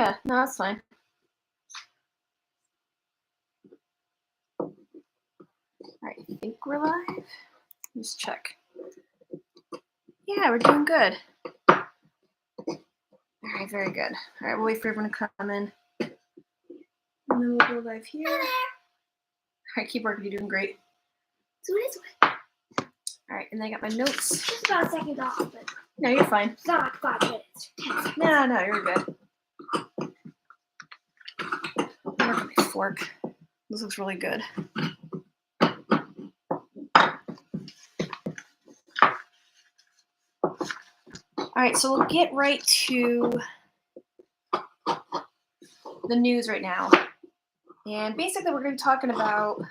Yeah, no, that's fine. All right, I think we're live. Let's check. Yeah, we're doing good. All right, very good. All right, we'll wait for everyone to come in. And then we'll go live here. All right, keep working. You're doing great. So this way. All right, and then I got my notes. Just about a second off, but No, you're fine. it's not like 5 minutes. No, you're good. I'll work on my fork. This looks really good. All right, so we'll get right to the news right now. And basically, we're going to be talking about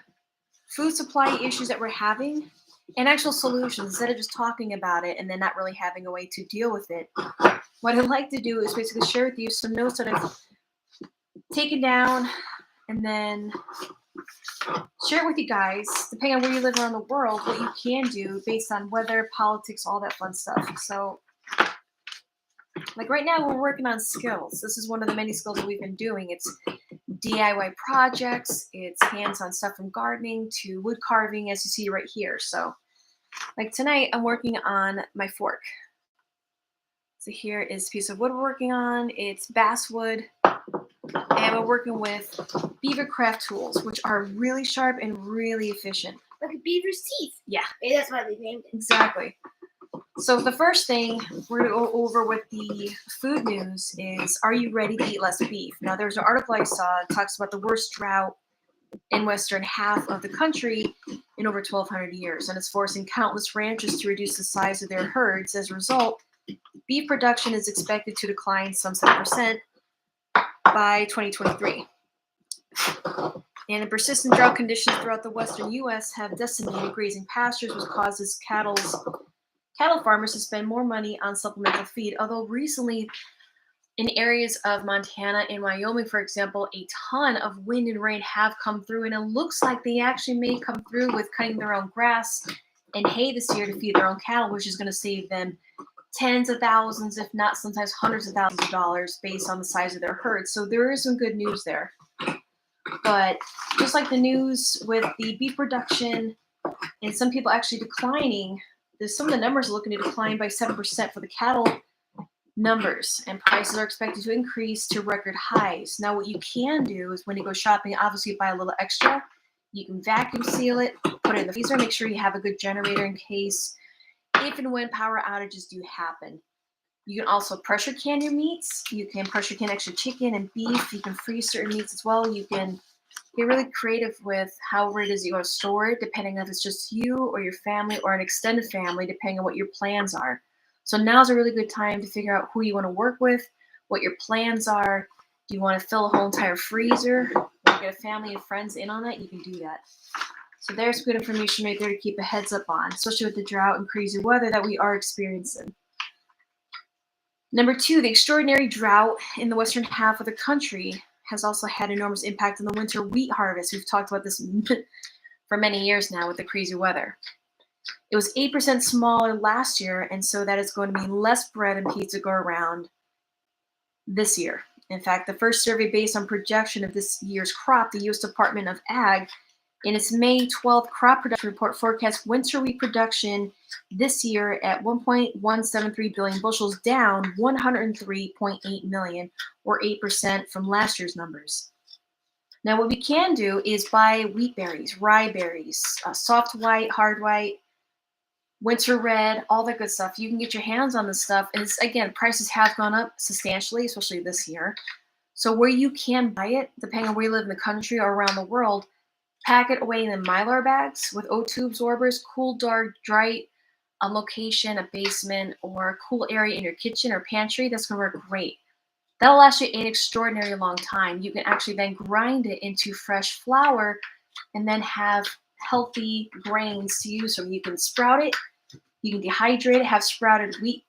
food supply issues that we're having and actual solutions instead of just talking about it and then not really having a way to deal with it. What I'd like to do is basically share with you some notes that I've taken down and then share it with you guys, depending on where you live around the world, what you can do based on weather, politics, all that fun stuff. So, like right now, we're working on skills. This is one of the many skills that we've been doing. It's DIY projects, it's hands-on stuff from gardening to wood carving, as you see right here. So, like tonight, I'm working on my fork. So here is a piece of wood we're working on. It's basswood, and we're working with beaver craft tools, which are really sharp and really efficient. Like a beaver's teeth. Yeah. Maybe that's why they named it. Exactly. So the first thing we're going to go over with the food news is, are you ready to eat less beef? Now, there's an article I saw that talks about the worst drought in western half of the country in over 1,200 years, and it's forcing countless ranchers to reduce the size of their herds. As a result, beef production is expected to decline some 7% by 2023. And the persistent drought conditions throughout the western U.S. have decimated grazing pastures, which causes cattle farmers to spend more money on supplemental feed. Although recently, in areas of Montana and Wyoming, for example, a ton of wind and rain have come through, and it looks like they actually may come through with cutting their own grass and hay this year to feed their own cattle, which is going to save them tens of thousands, if not sometimes hundreds of thousands of dollars based on the size of their herd. So there is some good news there. But just like the news with the beef production and some people actually declining, some of the numbers are looking to decline by 7% for the cattle numbers, and prices are expected to increase to record highs. Now, what you can do is when you go shopping, obviously buy a little extra. You can vacuum seal it, put it in the freezer, make sure you have a good generator in case if and when power outages do happen. You can also pressure can your meats. You can pressure can extra chicken and beef. You can freeze certain meats as well. You can get really creative with however it is you want to store it, depending on if it's just you or your family or an extended family, depending on what your plans are. So now's a really good time to figure out who you want to work with, what your plans are. Do you want to fill a whole entire freezer or get a family and friends in on that? You can do that. So there's good information right there to keep a heads up on, especially with the drought and crazy weather that we are experiencing. Number 2, the extraordinary drought in the western half of the country has also had enormous impact on the winter wheat harvest. We've talked about this for many years now with the crazy weather. It was 8% smaller last year, and so that is going to be less bread and pizza go around this year. In fact, the first survey based on projection of this year's crop, the U.S. Department of Ag, in its May 12th crop production report, forecast winter wheat production this year at 1.173 billion bushels, down 103.8 million, or 8% from last year's numbers. Now, what we can do is buy wheat berries, rye berries, soft white, hard white, winter red, all that good stuff. You can get your hands on this stuff. And again, prices have gone up substantially, especially this year. So where you can buy it, depending on where you live in the country or around the world, pack it away in the Mylar bags with O2 absorbers, cool, dark, dry on location, a basement, or a cool area in your kitchen or pantry. That's going to work great. That'll last you an extraordinarily long time. You can actually then grind it into fresh flour and then have healthy grains to use. So you can sprout it, you can dehydrate it, have sprouted wheat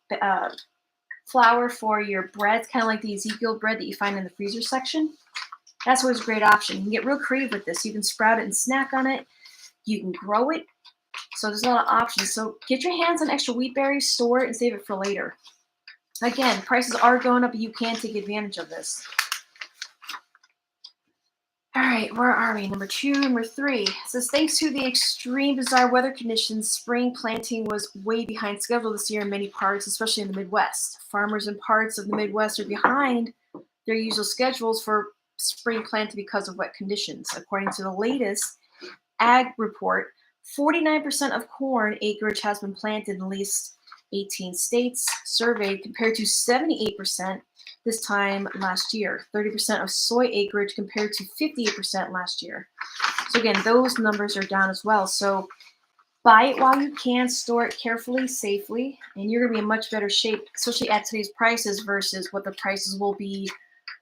flour for your bread, kind of like the Ezekiel bread that you find in the freezer section. That's always a great option. You can get real creative with this. You can sprout it and snack on it. You can grow it. So there's a lot of options. So get your hands on extra wheat berries, store it, and save it for later. Again, prices are going up, but you can take advantage of this. All right, where are we? Number 2, number 3. It says, thanks to the extreme bizarre weather conditions, spring planting was way behind schedule this year in many parts, especially in the Midwest. Farmers in parts of the Midwest are behind their usual schedules for spring planting because of wet conditions. According to the latest ag report, 49% of corn acreage has been planted in at least 18 states surveyed, compared to 78% this time last year. 30% of soy acreage compared to 58% last year. So again, those numbers are down as well. So buy it while you can, store it carefully, safely, and you're going to be in much better shape, especially at today's prices versus what the prices will be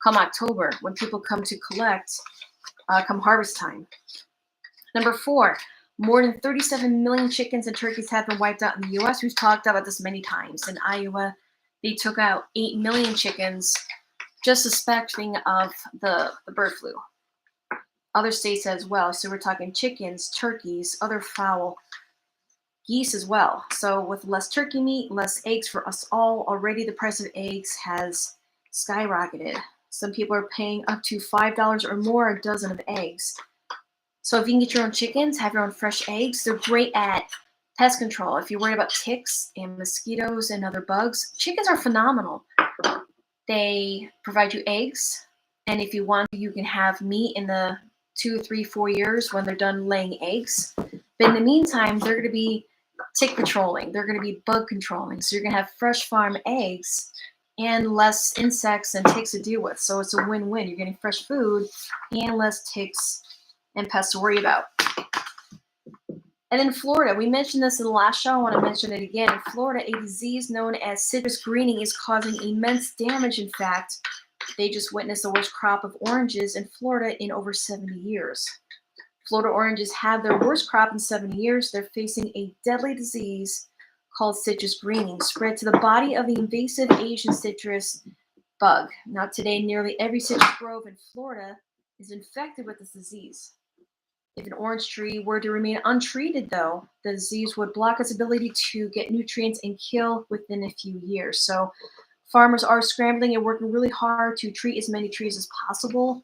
come October when people come to collect come harvest time. Number 4, more than 37 million chickens and turkeys have been wiped out in the U.S. We've talked about this many times. In Iowa, they took out 8 million chickens just suspecting of the bird flu. Other states as well. So we're talking chickens, turkeys, other fowl, geese as well. So with less turkey meat, less eggs for us all, already the price of eggs has skyrocketed. Some people are paying up to $5 or more a dozen of eggs. So if you can get your own chickens, have your own fresh eggs, they're great at pest control. If you're worried about ticks and mosquitoes and other bugs, chickens are phenomenal. They provide you eggs, and if you want, you can have meat in the 2, 3, 4 years when they're done laying eggs. But in the meantime, they're going to be tick patrolling. They're going to be bug controlling. So you're going to have fresh farm eggs and less insects and ticks to deal with. So it's a win-win. You're getting fresh food and less ticks and pests to worry about. And in Florida, we mentioned this in the last show. I want to mention it again. In Florida, a disease known as citrus greening is causing immense damage. In fact, they just witnessed the worst crop of oranges in Florida in over 70 years. Florida oranges had their worst crop in 70 years. They're facing a deadly disease called citrus greening, spread to the body of the invasive Asian citrus bug. Now, today, nearly every citrus grove in Florida is infected with this disease. If an orange tree were to remain untreated, though, the disease would block its ability to get nutrients and kill within a few years. So farmers are scrambling and working really hard to treat as many trees as possible.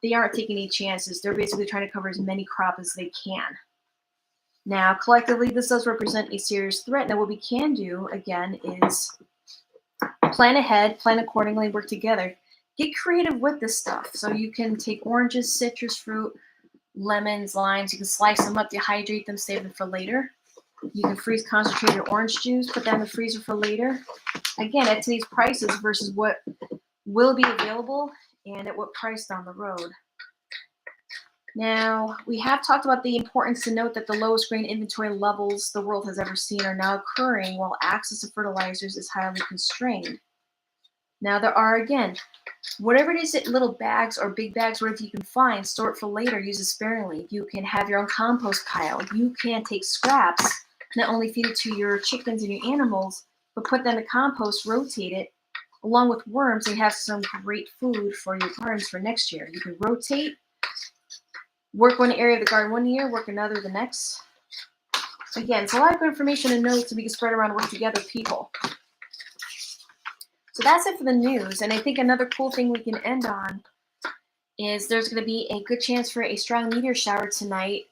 They aren't taking any chances. They're basically trying to cover as many crops as they can. Now, collectively, this does represent a serious threat. Now, what we can do, again, is plan ahead, plan accordingly, work together. Get creative with this stuff. So you can take oranges, citrus fruit, lemons, limes. You can slice them up, dehydrate them, save them for later. You can freeze concentrated orange juice, put that in the freezer for later. Again, at today's prices versus what will be available and at what price down the road. Now, we have talked about the importance to note that the lowest grain inventory levels the world has ever seen are now occurring while access to fertilizers is highly constrained. Now, there are, again, whatever it is, little bags or big bags, whatever you can find, store it for later, use it sparingly. You can have your own compost pile. You can take scraps, not only feed it to your chickens and your animals, but put them in the compost, rotate it, along with worms, and have some great food for your gardens for next year. You can rotate, work one area of the garden one year, work another the next. Again, it's a lot of good information and notes that we can spread around and work together, people. So that's it for the news. And I think another cool thing we can end on is there's going to be a good chance for a strong meteor shower tonight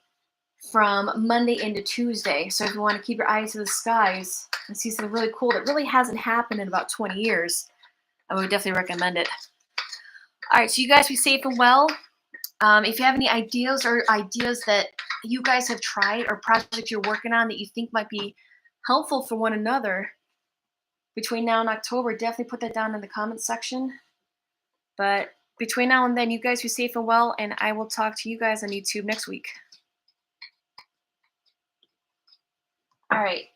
from Monday into Tuesday. So if you want to keep your eyes to the skies and see something really cool that really hasn't happened in about 20 years, I would definitely recommend it. All right, so you guys be safe and well. If you have any ideas that you guys have tried or projects you're working on that you think might be helpful for one another between now and October, definitely put that down in the comments section. But between now and then, you guys be safe and well, and I will talk to you guys on YouTube next week. All right.